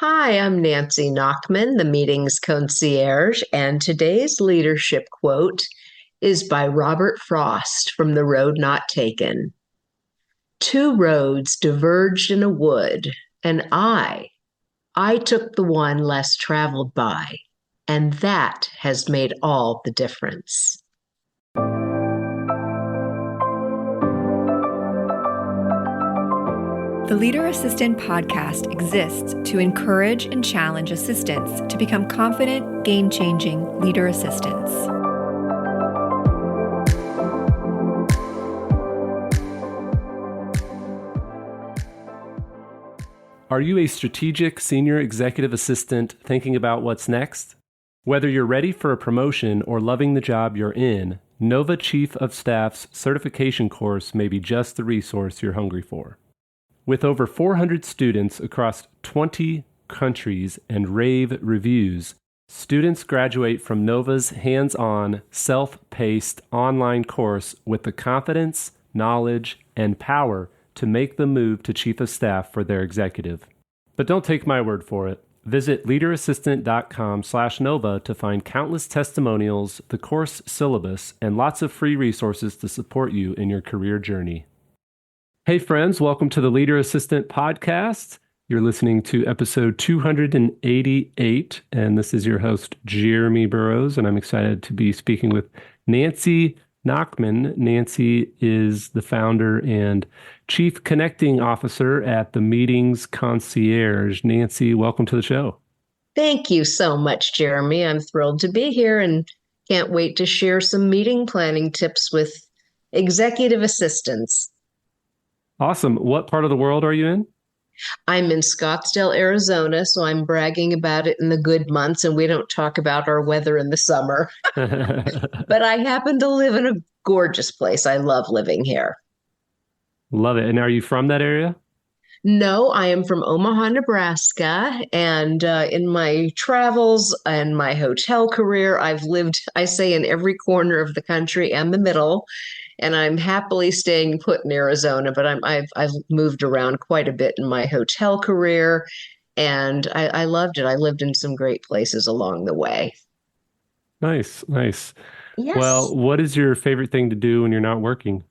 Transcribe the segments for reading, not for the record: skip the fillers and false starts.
Hi, I'm Nancy Nachman, the meeting's concierge, and today's leadership quote is by Robert Frost from The Road Not Taken. Two roads diverged in a wood, and I took the one less traveled by, and that has made all the difference. The Leader Assistant podcast exists to encourage and challenge assistants to become confident, game-changing leader assistants. Are you a strategic senior executive assistant thinking about what's next? Whether you're ready for a promotion or loving the job you're in, Nova Chief of Staff's certification course may be just the resource you're hungry for. With over 400 students across 20 countries and rave reviews, students graduate from Nova's hands-on, self-paced online course with the confidence, knowledge, and power to make the move to Chief of Staff for their executive. But don't take my word for it. Visit leaderassistant.com/Nova to find countless testimonials, the course syllabus, and lots of free resources to support you in your career journey. Hey friends, welcome to the Leader Assistant Podcast. You're listening to episode 288, and this is your host, Jeremy Burrows, and I'm excited to be speaking with Nancy Nachman. Nancy is the founder and Chief Connecting Officer at the Meetings Concierge. Nancy, welcome to the show. Thank you so much, Jeremy. I'm thrilled to be here and can't wait to share some meeting planning tips with executive assistants. Awesome. What part of the world are you in? I'm in Scottsdale, Arizona, so I'm bragging about it in the good months, and we don't talk about our weather in the summer. But I happen to live in a gorgeous place. I love living here. Love it. And are you from that area? No, I am from Omaha, Nebraska, and in my travels and my hotel career, I've lived, I say, in every corner of the country and the middle, and I'm happily staying put in Arizona. But I've moved around quite a bit in my hotel career, and I loved it. I lived in some great places along the way. Nice, nice. Yes. Well, what is your favorite thing to do when you're not working?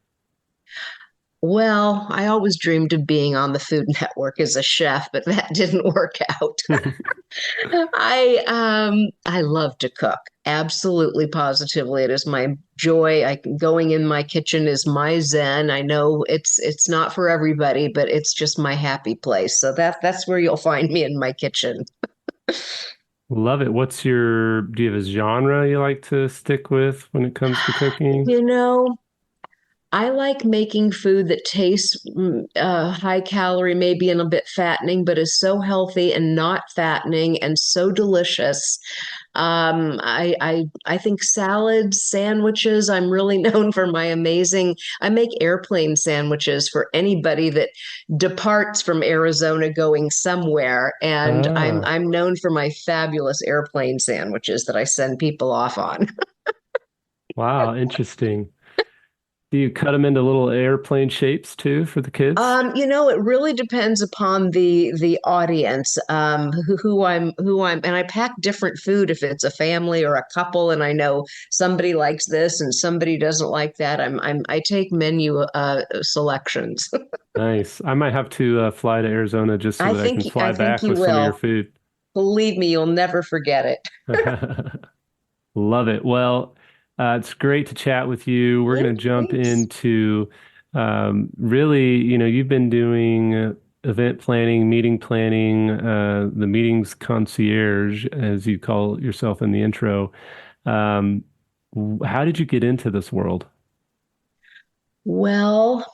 Well, I always dreamed of being on the Food Network as a chef, but that didn't work out. I love to cook. Absolutely, positively, it is my joy. Going in my kitchen is my zen. I know it's not for everybody, but it's just my happy place. So that's where you'll find me, in my kitchen. Love it. Do you have a genre you like to stick with when it comes to cooking? I like making food that tastes high calorie, maybe and a bit fattening, but is so healthy and not fattening and so delicious. I think salads, sandwiches. I'm really known for my amazing. I make airplane sandwiches for anybody that departs from Arizona going somewhere, and Ah, I'm known for my fabulous airplane sandwiches that I send people off on. wow, interesting. Do you cut them into little airplane shapes too for the kids? It really depends upon the audience, and I pack different food if it's a family or a couple, and I know somebody likes this and somebody doesn't like that. I take menu selections. Nice. I might have to fly to Arizona just so that I can I fly think back you with some of your will. food. Believe me, you'll never forget it. Love it. Well, it's great to chat with you. We're going to jump Thanks. into really, you've been doing event planning, meeting planning, the meetings concierge, as you call yourself in the intro. Um, how did you get into this world? Well,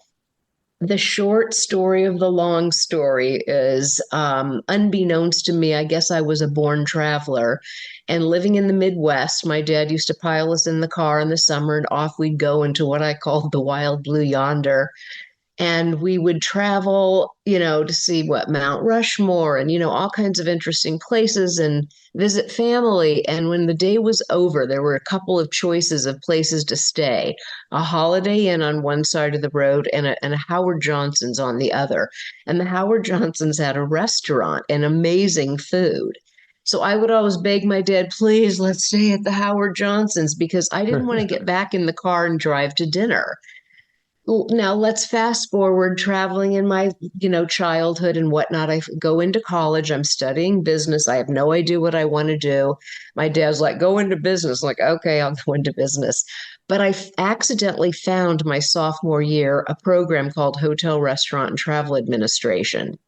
the short story of the long story is, unbeknownst to me, I guess I was a born traveler. And living in the Midwest, my dad used to pile us in the car in the summer, and off we'd go into what I called the wild blue yonder. And we would travel, to see what Mount Rushmore and, all kinds of interesting places and visit family. And when the day was over, there were a couple of choices of places to stay, a Holiday Inn on one side of the road and a Howard Johnson's on the other. And the Howard Johnson's had a restaurant and amazing food. So I would always beg my dad, please, let's stay at the Howard Johnson's because I didn't want to get back in the car and drive to dinner. Now let's fast forward traveling in my, childhood and whatnot. I go into college. I'm studying business. I have no idea what I want to do. My dad's like, go into business. I'm like, okay, I'll go into business. But accidentally found my sophomore year a program called Hotel, Restaurant, and Travel Administration.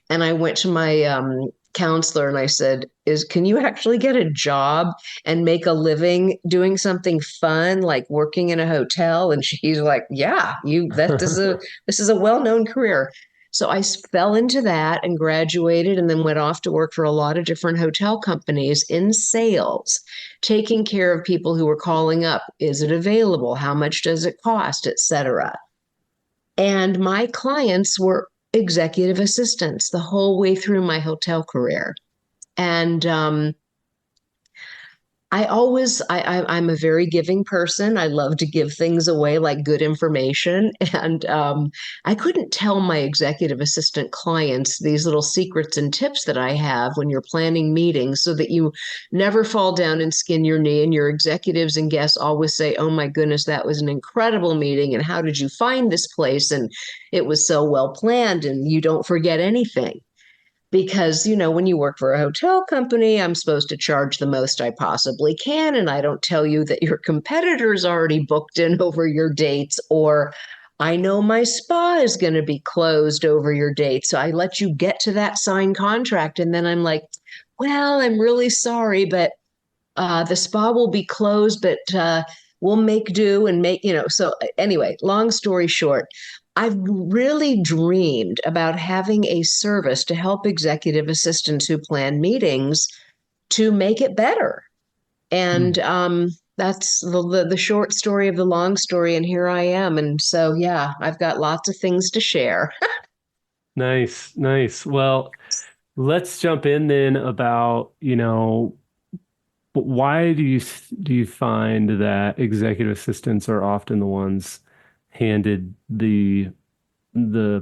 And I went to my counselor and I said, can you actually get a job and make a living doing something fun like working in a hotel? And she's like, yeah, this is a well-known career. So I fell into that and graduated and then went off to work for a lot of different hotel companies in sales, taking care of people who were calling up. Is it available? How much does it cost, etc. And my clients were executive assistants the whole way through my hotel career. And I'm a very giving person. I love to give things away like good information. And I couldn't tell my executive assistant clients these little secrets and tips that I have when you're planning meetings so that you never fall down and skin your knee. And your executives and guests always say, oh my goodness, that was an incredible meeting. And how did you find this place? And it was so well planned and you don't forget anything. Because, when you work for a hotel company, I'm supposed to charge the most I possibly can. And I don't tell you that your competitor's already booked in over your dates, or I know my spa is going to be closed over your date. So I let you get to that signed contract. And then I'm like, well, I'm really sorry, but the spa will be closed, but we'll make do and So anyway, long story short, I've really dreamed about having a service to help executive assistants who plan meetings to make it better. And that's the short story of the long story. And here I am. And so, yeah, I've got lots of things to share. Nice, nice. Well, let's jump in then about, why do you find that executive assistants are often the ones handed the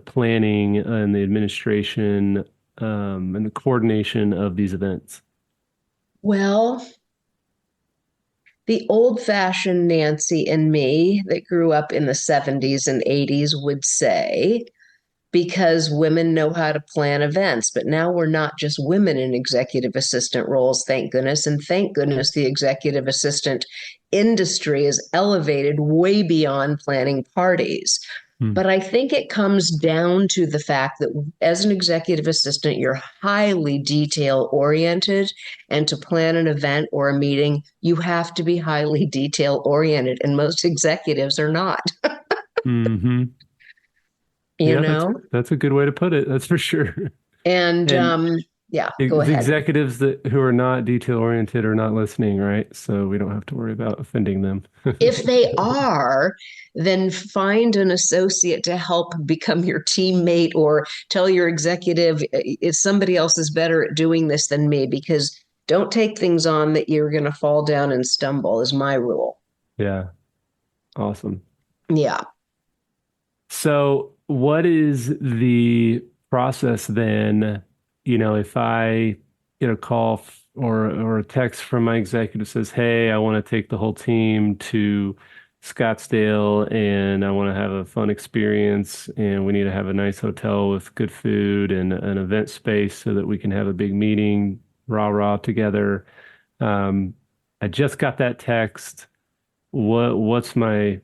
planning and the administration and the coordination of these events? Well, the old-fashioned Nancy and me that grew up in the 70s and 80s would say, because women know how to plan events. But now we're not just women in executive assistant roles, thank goodness. And thank goodness the executive assistant industry is elevated way beyond planning parties. But I think it comes down to the fact that as an executive assistant, you're highly detail oriented. And to plan an event or a meeting, you have to be highly detail oriented. And most executives are not. Mm-hmm. That's a good way to put it. That's for sure. And yeah, go the ahead. executives who are not detail oriented are not listening, right? So we don't have to worry about offending them. If they are, then find an associate to help become your teammate or tell your executive if somebody else is better at doing this than me, because don't take things on that you're going to fall down and stumble is my rule. Yeah. Awesome. Yeah. So what is the process then? If I get a call or a text from my executive says, hey, I want to take the whole team to Scottsdale and I want to have a fun experience and we need to have a nice hotel with good food and an event space so that we can have a big meeting, rah together. I just got that text. What's my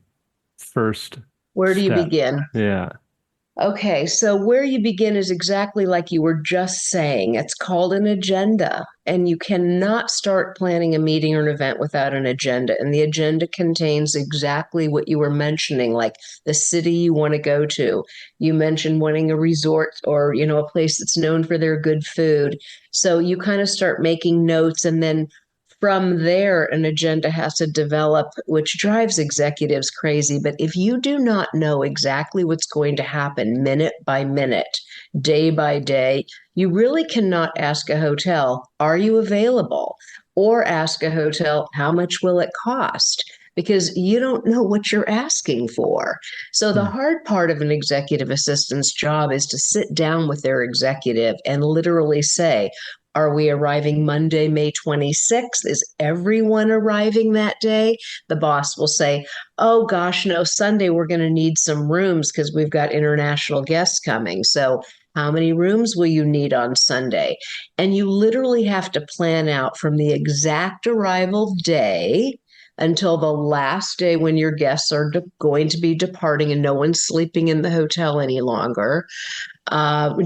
first Where do you step? begin? Yeah. Okay, so where you begin is exactly like you were just saying. It's called an agenda, and you cannot start planning a meeting or an event without an agenda. And the agenda contains exactly what you were mentioning, like the city you want to go to. You mentioned wanting a resort or, a place that's known for their good food. So you kind of start making notes and then From there, an agenda has to develop, which drives executives crazy. But if you do not know exactly what's going to happen minute by minute, day by day, you really cannot ask a hotel, are you available? Or ask a hotel, how much will it cost? Because you don't know what you're asking for. So, the hard part of an executive assistant's job is to sit down with their executive and literally say, are we arriving Monday, May 26th? Is everyone arriving that day? The boss will say, oh gosh, no, Sunday we're going to need some rooms because we've got international guests coming. So, how many rooms will you need on Sunday? And you literally have to plan out from the exact arrival day until the last day when your guests are going to be departing and no one's sleeping in the hotel any longer.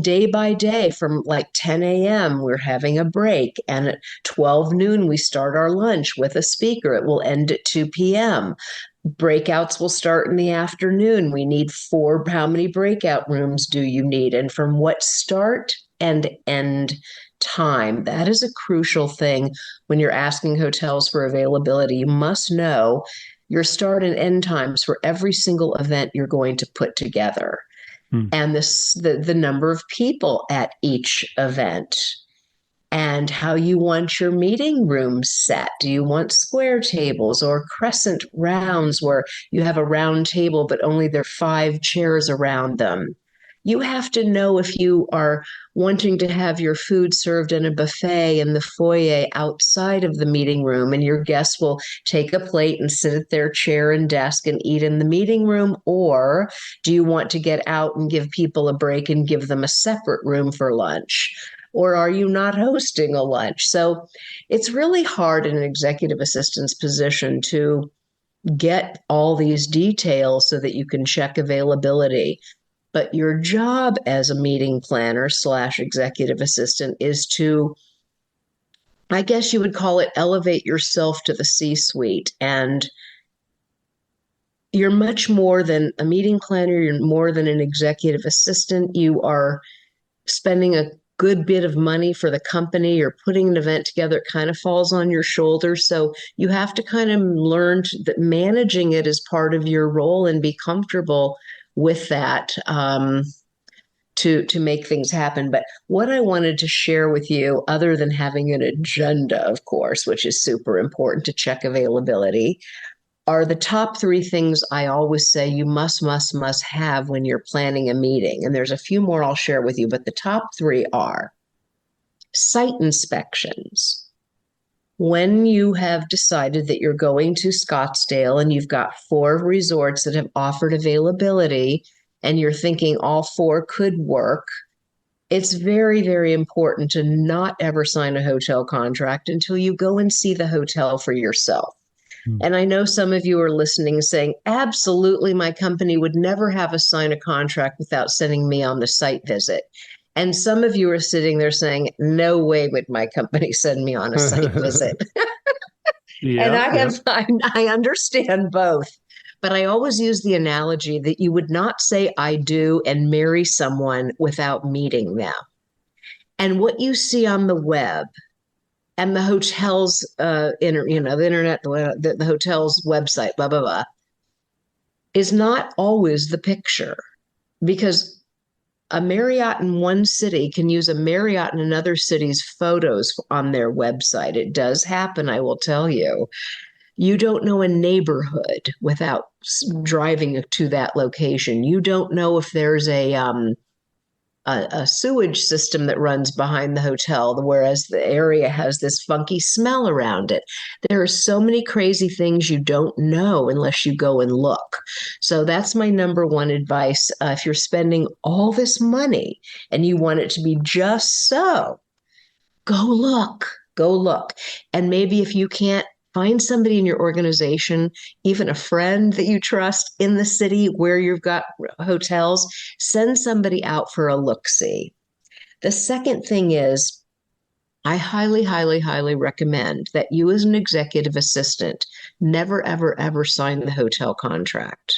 Day by day from like 10 a.m., we're having a break. And at 12 noon, we start our lunch with a speaker. It will end at 2 p.m. Breakouts will start in the afternoon. We need 4. How many breakout rooms do you need? And from what start and end time? That is a crucial thing when you're asking hotels for availability. You must know your start and end times for every single event you're going to put together. And the number of people at each event and how you want your meeting rooms set. Do you want square tables or crescent rounds where you have a round table, but only there are 5 chairs around them? You have to know if you are wanting to have your food served in a buffet in the foyer outside of the meeting room, and your guests will take a plate and sit at their chair and desk and eat in the meeting room, or do you want to get out and give people a break and give them a separate room for lunch? Or are you not hosting a lunch? So it's really hard in an executive assistant's position to get all these details so that you can check availability. But your job as a meeting planner / executive assistant is to, I guess you would call it, elevate yourself to the C-suite. And you're much more than a meeting planner. You're more than an executive assistant. You are spending a good bit of money for the company. You're putting an event together. It kind of falls on your shoulders. So you have to kind of learn that managing it is part of your role and be comfortable with that to make things happen. But what I wanted to share with you, other than having an agenda, of course, which is super important to check availability, are the top 3 things I always say you must have when you're planning a meeting. And there's a few more I'll share with you, but the top 3 are site inspections. When you have decided that you're going to Scottsdale and you've got 4 resorts that have offered availability and you're thinking all 4 could work, it's very, very important to not ever sign a hotel contract until you go and see the hotel for yourself. And I know some of you are listening saying, absolutely, my company would never have us sign a contract without sending me on the site visit. And some of you are sitting there saying, no way would my company send me on a site visit. And I understand both. But I always use the analogy that you would not say I do and marry someone without meeting them. And what you see on the web and the hotel's, the internet, the hotel's website, blah, blah, blah, is not always the picture. Because a Marriott in one city can use a Marriott in another city's photos on their website. It does happen, I will tell you. You don't know a neighborhood without driving to that location. You don't know if there's a sewage system that runs behind the hotel, whereas the area has this funky smell around it. There are so many crazy things you don't know unless you go and look. So that's my number 1 advice. If you're spending all this money and you want it to be just so, go look. And maybe if you can't find somebody in your organization, even a friend that you trust in the city where you've got hotels, send somebody out for a look-see. The second thing is, I highly, highly, highly recommend that you as an executive assistant never, ever, ever sign the hotel contract.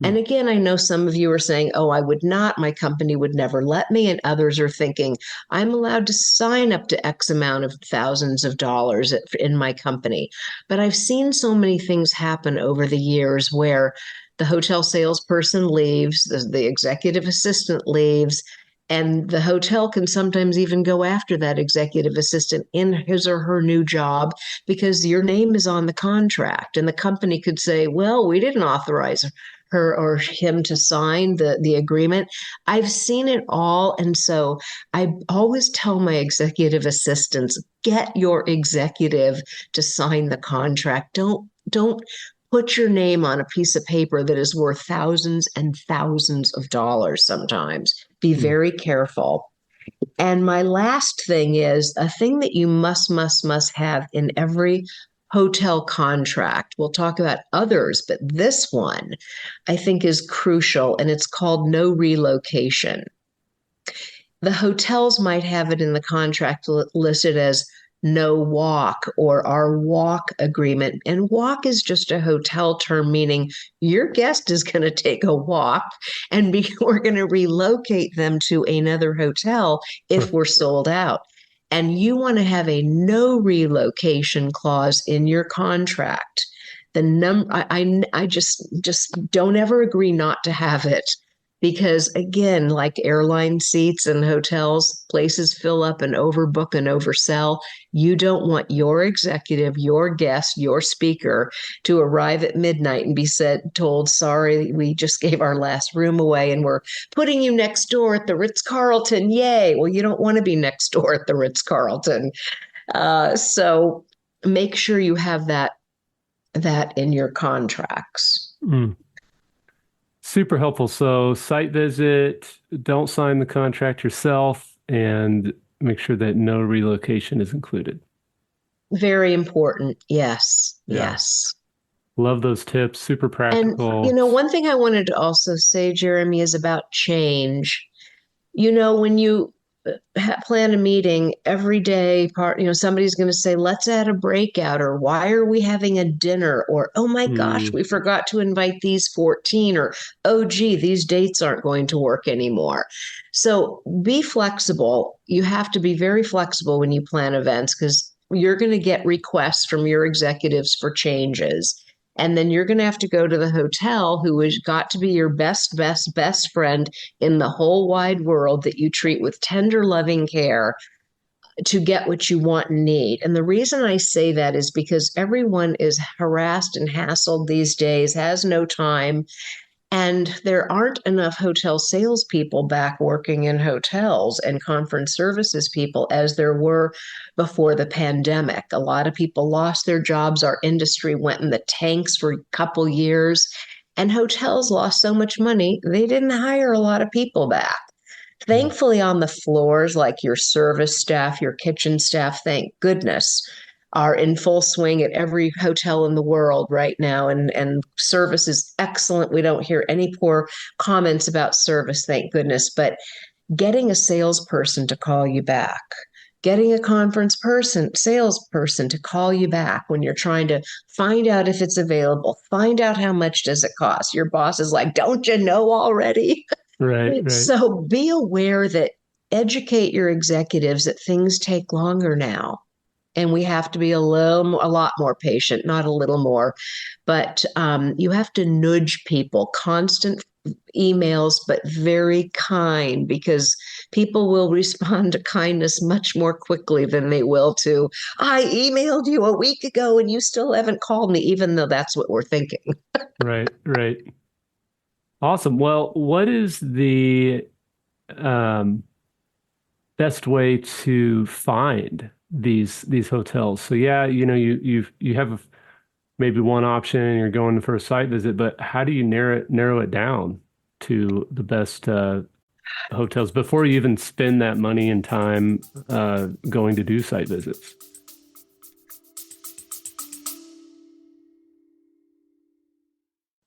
And again, I know some of you are saying, oh, I would not, my company would never let me. And others are thinking, I'm allowed to sign up to X amount of thousands of dollars in my company. But I've seen so many things happen over the years where the hotel salesperson leaves, the executive assistant leaves, and the hotel can sometimes even go after that executive assistant in his or her new job because your name is on the contract. And the company could say, well, we didn't authorize her or him to sign the agreement. I've seen it all. And so I always tell my executive assistants, get your executive to sign the contract. Don't put your name on a piece of paper that is worth thousands and thousands of dollars sometimes. Be very careful. And my last thing is a thing that you must have in every hotel contract. We'll talk about others, but this one I think is crucial, and it's called no relocation. The hotels might have it in the contract listed as no walk or our walk agreement. And walk is just a hotel term, meaning your guest is going to take a walk and we're going to relocate them to another hotel if we're sold out. And you want to have a no relocation clause in your contract. I just don't ever agree not to have it. Because again, like airline seats and hotels, places fill up and overbook and oversell. You don't want your executive, your guest, your speaker to arrive at midnight and be told, sorry, we just gave our last room away and we're putting you next door at the Ritz-Carlton. Yay. Well, you don't want to be next door at the Ritz-Carlton. So make sure you have that in your contracts. Super helpful. So site visit, don't sign the contract yourself, and make sure that no relocation is included. Very important. Yes. Yeah. Yes. Love those tips. Super practical. And, one thing I wanted to also say, Jeremy, is about change. When you plan a meeting every day, somebody's going to say, let's add a breakout, or why are we having a dinner? Or, oh my gosh, we forgot to invite these 14, or, oh, gee, these dates aren't going to work anymore. So be flexible. You have to be very flexible when you plan events because you're going to get requests from your executives for changes. And then you're going to have to go to the hotel, who has got to be your best friend in the whole wide world that you treat with tender, loving care to get what you want and need. And the reason I say that is because everyone is harassed and hassled these days, has no time. And there aren't enough hotel salespeople back working in hotels and conference services people as there were before the pandemic. A lot of people lost their jobs. Our industry went in the tanks for a couple years, and hotels lost so much money, they didn't hire a lot of people back. Thankfully, on the floors, like your service staff, your kitchen staff, thank goodness, are in full swing at every hotel in the world right now. And service is excellent. We don't hear any poor comments about service, thank goodness. But getting a salesperson to call you back, getting a salesperson to call you back when you're trying to find out if it's available, find out how much does it cost. Your boss is like, don't you know already? Right. So be aware that educate your executives that things take longer now. And we have to be a lot more patient, not a little more, but you have to nudge people, constant emails, but very kind, because people will respond to kindness much more quickly than they will to, I emailed you a week ago and you still haven't called me, even though that's what we're thinking. Right. Awesome. Well, what is the best way to find these hotels? So yeah, you have maybe one option and you're going for a site visit, but how do you narrow it down to the best hotels before you even spend that money and time going to do site visits?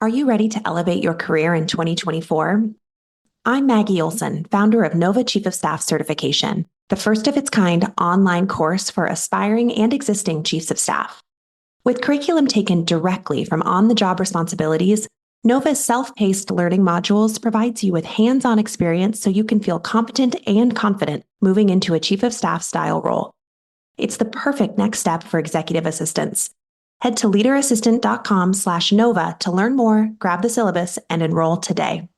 Are you ready to elevate your career in 2024? I'm Maggie Olson, founder of Nova Chief of Staff Certification, the first of its kind online course for aspiring and existing chiefs of staff. With curriculum taken directly from on-the-job responsibilities, Nova's self-paced learning modules provides you with hands-on experience so you can feel competent and confident moving into a chief of staff style role. It's the perfect next step for executive assistants. Head to leaderassistant.com/Nova to learn more, grab the syllabus, and enroll today.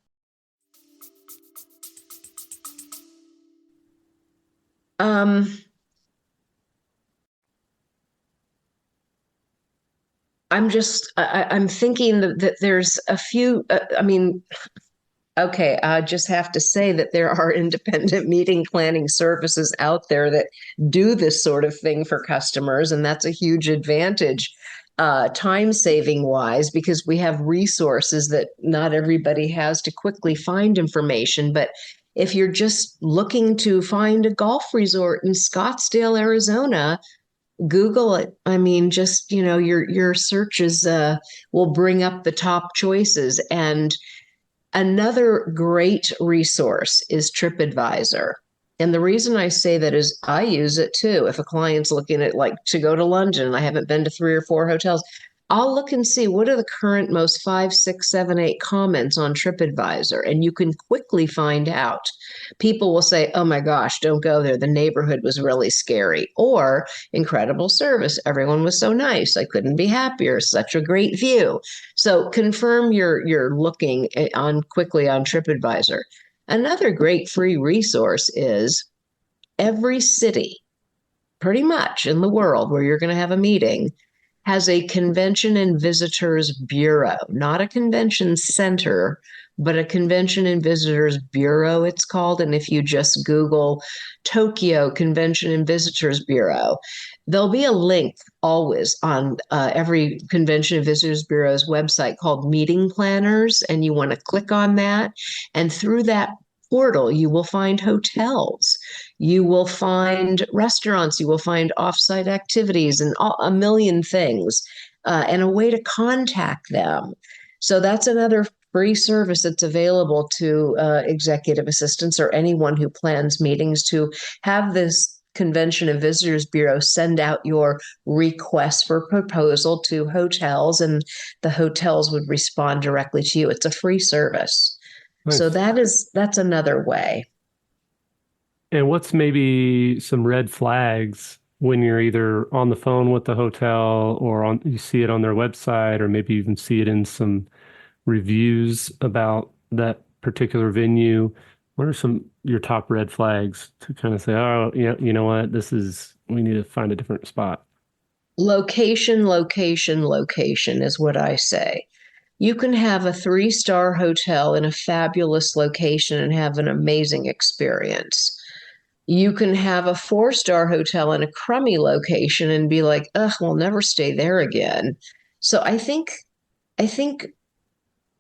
I'm thinking that there's a few, okay, I just have to say that there are independent meeting planning services out there that do this sort of thing for customers, and that's a huge advantage, time saving wise, because we have resources that not everybody has to quickly find information. But if you're just looking to find a golf resort in Scottsdale, Arizona, Google it. I mean, just your searches will bring up the top choices. And another great resource is TripAdvisor. And the reason I say that is I use it too. If a client's looking at like to go to London and I haven't been to 3 or 4 hotels, I'll look and see what are the current most 5, 6, 7, 8 comments on TripAdvisor. And you can quickly find out. People will say, oh my gosh, don't go there. The neighborhood was really scary. Or incredible service. Everyone was so nice. I couldn't be happier. Such a great view. So confirm you're looking on quickly on TripAdvisor. Another great free resource is every city, pretty much in the world where you're going to have a meeting, has a convention and visitors bureau, not a convention center, but a convention and visitors bureau, it's called. And if you just Google Tokyo Convention and Visitors Bureau, there'll be a link always on every convention and visitors bureau's website called meeting planners. And you want to click on that. And through that portal, you will find hotels, you will find restaurants, you will find offsite activities, and a million things, and a way to contact them. So that's another free service that's available to executive assistants or anyone who plans meetings, to have this Convention and Visitors Bureau send out your request for proposal to hotels, and the hotels would respond directly to you. It's a free service. So Nice. that's another way. And what's maybe some red flags when you're either on the phone with the hotel or you see it on their website, or maybe you even see it in some reviews about that particular venue? What are some your top red flags to kind of say, oh, yeah, you know what, we need to find a different spot? Location, location, location is what I say. You can have a 3-star hotel in a fabulous location and have an amazing experience. You can have a 4-star hotel in a crummy location and be like, ugh, we'll never stay there again. So I think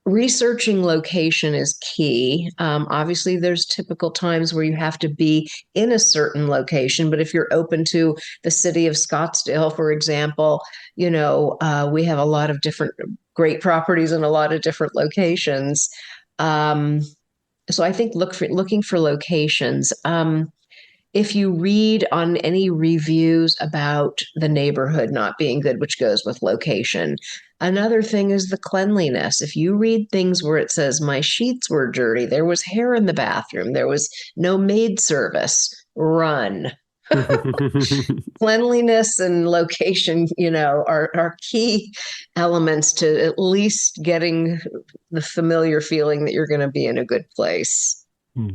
researching location is key. Obviously, there's typical times where you have to be in a certain location, but if you're open to the city of Scottsdale, for example, we have a lot of different great properties in a lot of different locations. Um, so I think looking for locations. If you read on any reviews about the neighborhood not being good, which goes with location, another thing is the cleanliness. If you read things where it says, my sheets were dirty, there was hair in the bathroom, there was no maid service, run. Cleanliness and location, are key elements to at least getting the familiar feeling that you're going to be in a good place. Hmm.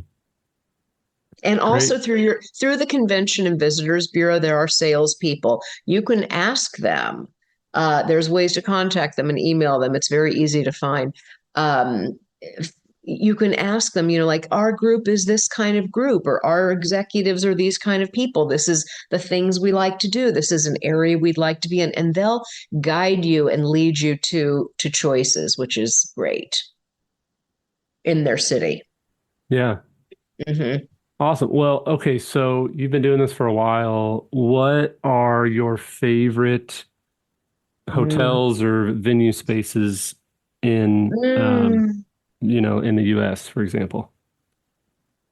And also Great. through the Convention and Visitors Bureau, there are salespeople. You can ask them. There's ways to contact them and email them. It's very easy to find. You can ask them, like, our group is this kind of group, or our executives are these kind of people. This is the things we like to do. This is an area we'd like to be in, and they'll guide you and lead you to choices, which is great in their city. Yeah. Mm-hmm. Awesome. Well, okay, so you've been doing this for a while. What are your favorite Mm. hotels or venue spaces in Mm. in the US, for example?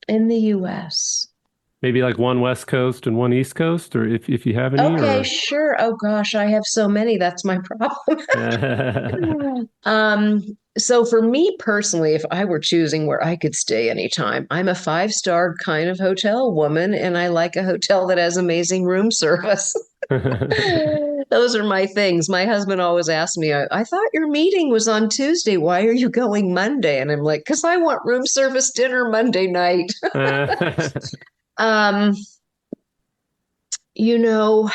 In the US. Maybe like one West Coast and one East Coast, or if you have any, Okay, or sure. Oh gosh, I have so many. That's my problem. Um, so for me personally, if I were choosing where I could stay anytime, I'm a five-star kind of hotel woman, and I like a hotel that has amazing room service. Those are my things. My husband always asks me, I thought your meeting was on Tuesday. Why are you going Monday? And I'm like, because I want room service dinner Monday night. Um, you know,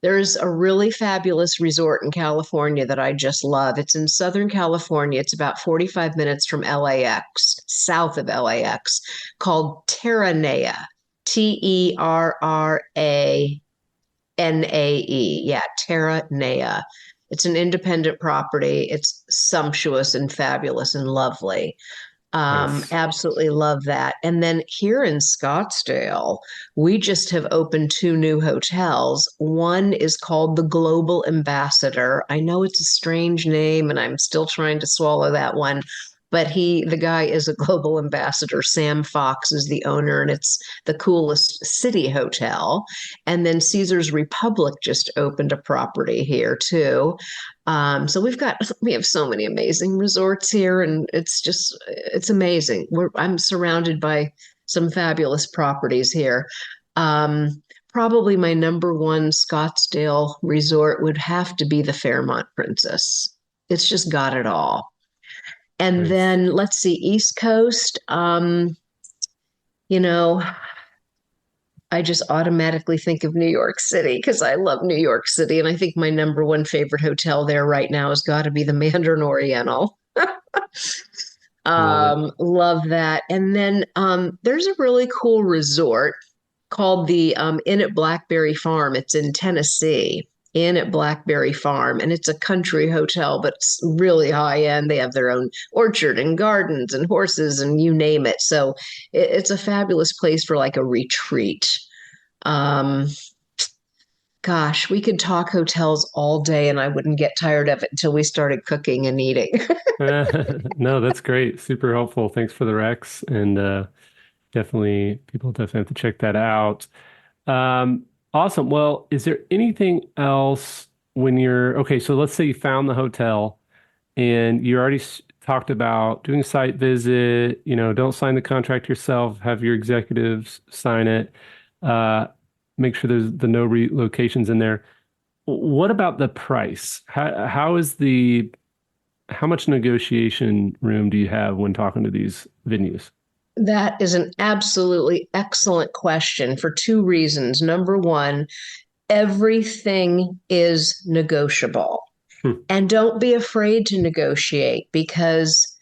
there's a really fabulous resort in California that I just love. It's in Southern California. It's about 45 minutes from LAX, south of LAX, called Terranea. Terranae. Yeah, Terranea. It's an independent property. It's sumptuous and fabulous and lovely. Nice. Absolutely love that. And then here in Scottsdale, we just have opened two new hotels. One is called the Global Ambassador. I know it's a strange name, and I'm still trying to swallow that one. But the guy is a global ambassador. Sam Fox is the owner, and it's the coolest city hotel. And then Caesars Republic just opened a property here too. So we have so many amazing resorts here, and it's amazing. I'm surrounded by some fabulous properties here. Probably my number one Scottsdale resort would have to be the Fairmont Princess. It's just got it all. And Nice. then let's see, East Coast. You know, I just automatically think of New York City because I love New York City. And I think my number one favorite hotel there right now has got to be the Mandarin Oriental. Love it. Love that. And then there's a really cool resort called the Inn at Blackberry Farm. It's in Tennessee, Inn at Blackberry Farm. And it's a country hotel, but it's really high end. They have their own orchard and gardens and horses and you name it. So it's a fabulous place for like a retreat. Um, Gosh, we could talk hotels all day and I wouldn't get tired of it until we started cooking and eating. No, that's great. Super helpful. Thanks for the Rex. And people definitely have to check that out. Awesome. Well, is there anything else when okay, so let's say you found the hotel and you already talked about doing a site visit, don't sign the contract yourself, have your executives sign it, uh, make sure there's the no relocations in there. What about the price? How much negotiation room do you have when talking to these venues? That is an absolutely excellent question for two reasons. Number one, everything is negotiable. Hmm. And don't be afraid to negotiate because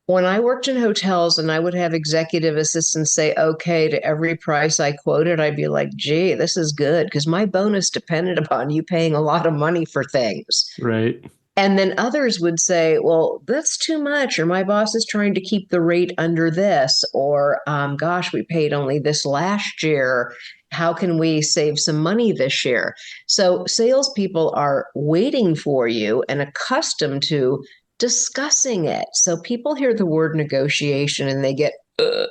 when I worked in hotels and I would have executive assistants say okay to every price I quoted, I'd be like, gee, this is good because my bonus depended upon you paying a lot of money for things. Right. And then others would say, well, that's too much, or my boss is trying to keep the rate under this, or gosh, we paid only this last year. How can we save some money this year? So salespeople are waiting for you and accustomed to discussing it. So people hear the word negotiation and they get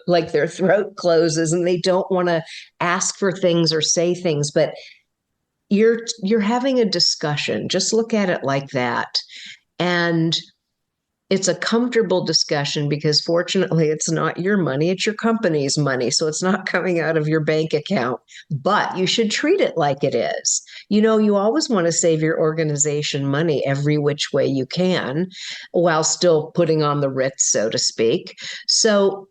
like their throat closes and they don't want to ask for things or say things, but you're having a discussion. Just look at it like that. And it's a comfortable discussion because fortunately it's not your money, it's your company's money. So it's not coming out of your bank account, but you should treat it like it is. You always want to save your organization money every which way you can while still putting on the Ritz, so to speak. So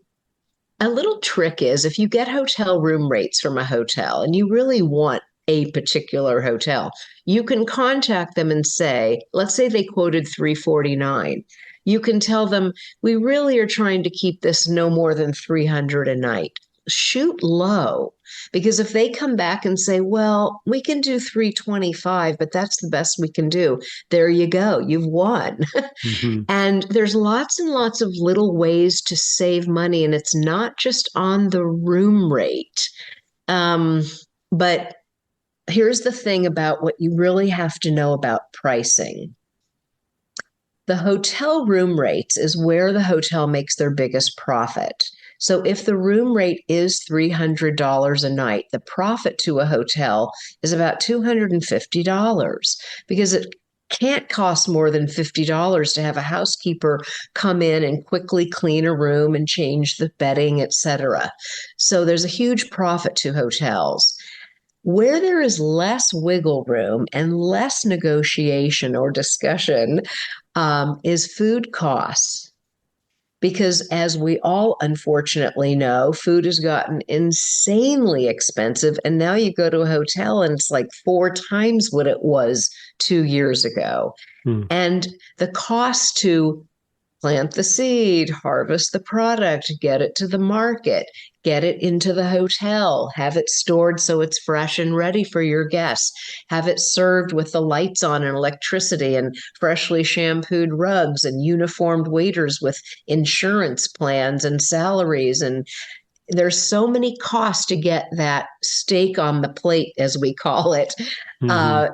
a little trick is if you get hotel room rates from a hotel and you really want a particular hotel, you can contact them and say, let's say they quoted 349. You can tell them, we really are trying to keep this no more than 300 a night. Shoot low, because if they come back and say, well, we can do 325, but that's the best we can do, there you go, you've won. Hmm. And there's lots and lots of little ways to save money, and it's not just on the room rate. But here's the thing about what you really have to know about pricing. The hotel room rates is where the hotel makes their biggest profit. So if the room rate is $300 a night, the profit to a hotel is about $250 because it can't cost more than $50 to have a housekeeper come in and quickly clean a room and change the bedding, etc. So there's a huge profit to hotels. Where there is less wiggle room and less negotiation or discussion is food costs. Because as we all unfortunately know, food has gotten insanely expensive. And now you go to a hotel and it's like 4 times what it was 2 years ago. Hmm. And the cost to plant the seed, harvest the product, get it to the market, get it into the hotel, have it stored so it's fresh and ready for your guests, have it served with the lights on and electricity and freshly shampooed rugs and uniformed waiters with insurance plans and salaries. And there's so many costs to get that steak on the plate, as we call it.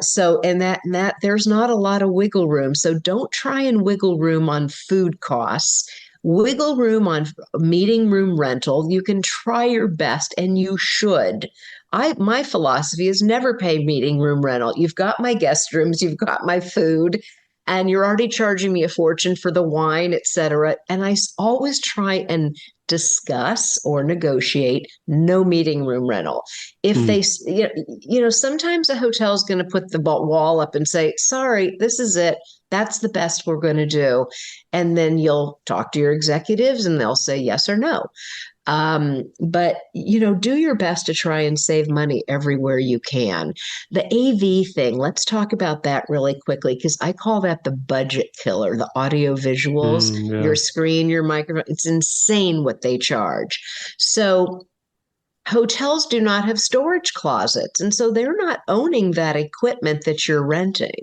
So there's not a lot of wiggle room. So don't try and wiggle room on food costs. Wiggle room on meeting room rental. You can try your best, and you should. My philosophy is never pay meeting room rental. You've got my guest rooms, you've got my food, and you're already charging me a fortune for the wine, etc. And I always try and discuss or negotiate no meeting room rental. If they, sometimes a hotel is going to put the wall up and say, sorry, this is it. That's the best we're going to do. And then you'll talk to your executives and they'll say yes or no. But do your best to try and save money everywhere you can. The AV thing, let's talk about that really quickly, because I call that the budget killer, the audio visuals, your screen, your microphone. It's insane what they charge. So hotels do not have storage closets, and so they're not owning that equipment that you're renting.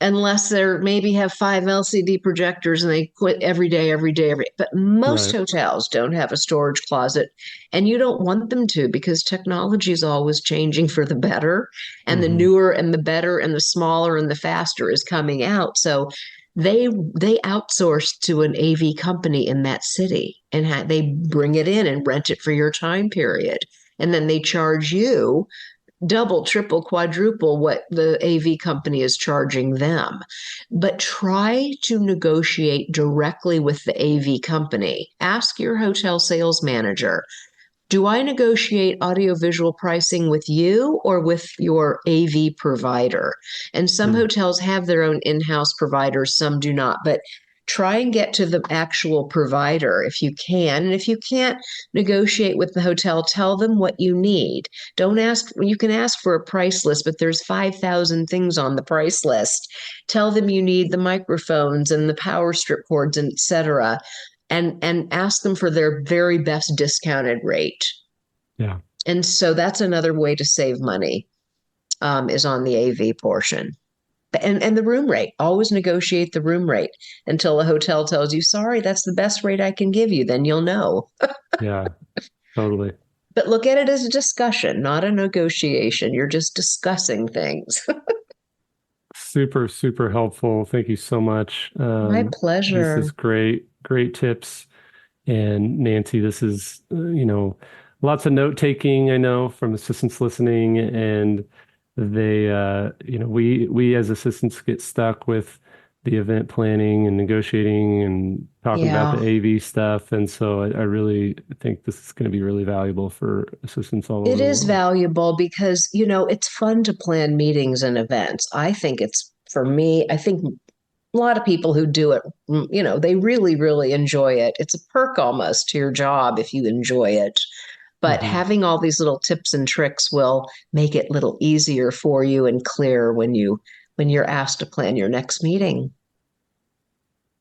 Unless they're maybe have 5 LCD projectors and they quit every day. But most hotels don't have a storage closet, and you don't want them to, because technology is always changing for the better, and the newer and the better and the smaller and the faster is coming out. So they outsource to an AV company in that city, and they bring it in and rent it for your time period. And then they charge you double, triple, quadruple what the AV company is charging them. But try to negotiate directly with the AV company. Ask your hotel sales manager, do I negotiate audiovisual pricing with you or with your AV provider? And some hotels have their own in-house providers, some do not. But try and get to the actual provider if you can. And if you can't negotiate with the hotel, tell them what you need. Don't ask, you can ask for a price list, but there's 5,000 things on the price list. Tell them you need the microphones and the power strip cords, and et cetera, and ask them for their very best discounted rate. Yeah. And so that's another way to save money, is on the AV portion. And the room rate, always negotiate the room rate until a hotel tells you, sorry, that's the best rate I can give you. Then you'll know. Yeah, totally. But look at it as a discussion, not a negotiation. You're just discussing things. Super, super helpful. Thank you so much. My pleasure. This is great tips. And Nancy, this is, lots of note taking, I know, from assistants listening, and they, we as assistants get stuck with the event planning and negotiating and talking about the AV stuff. And so I really think this is going to be really valuable for assistants all over the world. It is valuable because, it's fun to plan meetings and events. I think for me, I think a lot of people who do it, they really, really enjoy it. It's a perk almost to your job if you enjoy it. But having all these little tips and tricks will make it a little easier for you and clear when you're asked to plan your next meeting.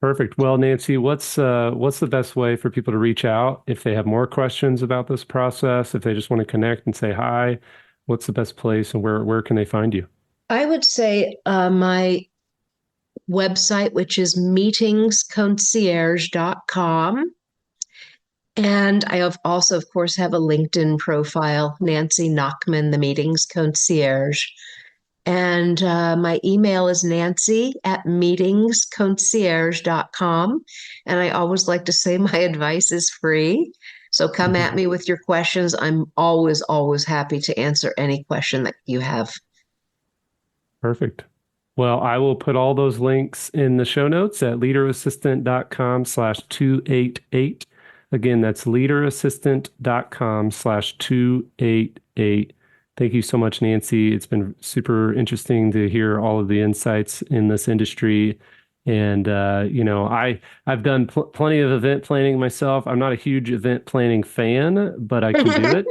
Perfect. Well, Nancy, what's the best way for people to reach out if they have more questions about this process, if they just want to connect and say hi? What's the best place, and where can they find you? I would say my website, which is meetingsconcierge.com. And I also, of course, have a LinkedIn profile, Nancy Nachman, the Meetings Concierge. And my email is nancy@meetingsconcierge.com. And I always like to say my advice is free. So come at me with your questions. I'm always, always happy to answer any question that you have. Perfect. Well, I will put all those links in the show notes at leaderassistant.com/288. Again, that's leaderassistant.com/288. Thank you so much, Nancy. It's been super interesting to hear all of the insights in this industry. And, I've done plenty of event planning myself. I'm not a huge event planning fan, but I can do it.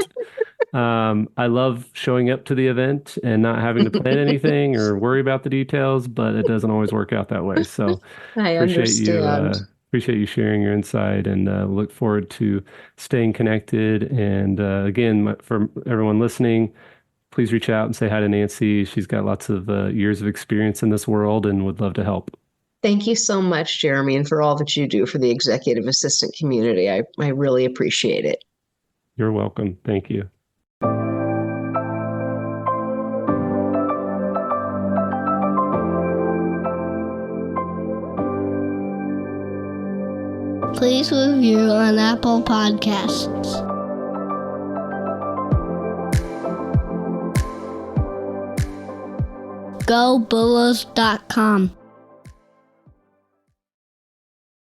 I love showing up to the event and not having to plan anything or worry about the details, but it doesn't always work out that way. So I appreciate you, understand. appreciate you sharing your insight, and look forward to staying connected. And again, for everyone listening, please reach out and say hi to Nancy. She's got lots of years of experience in this world and would love to help. Thank you so much, Jeremy, and for all that you do for the executive assistant community. I really appreciate it. You're welcome. Thank you. Please review on Apple Podcasts. GoBulls.com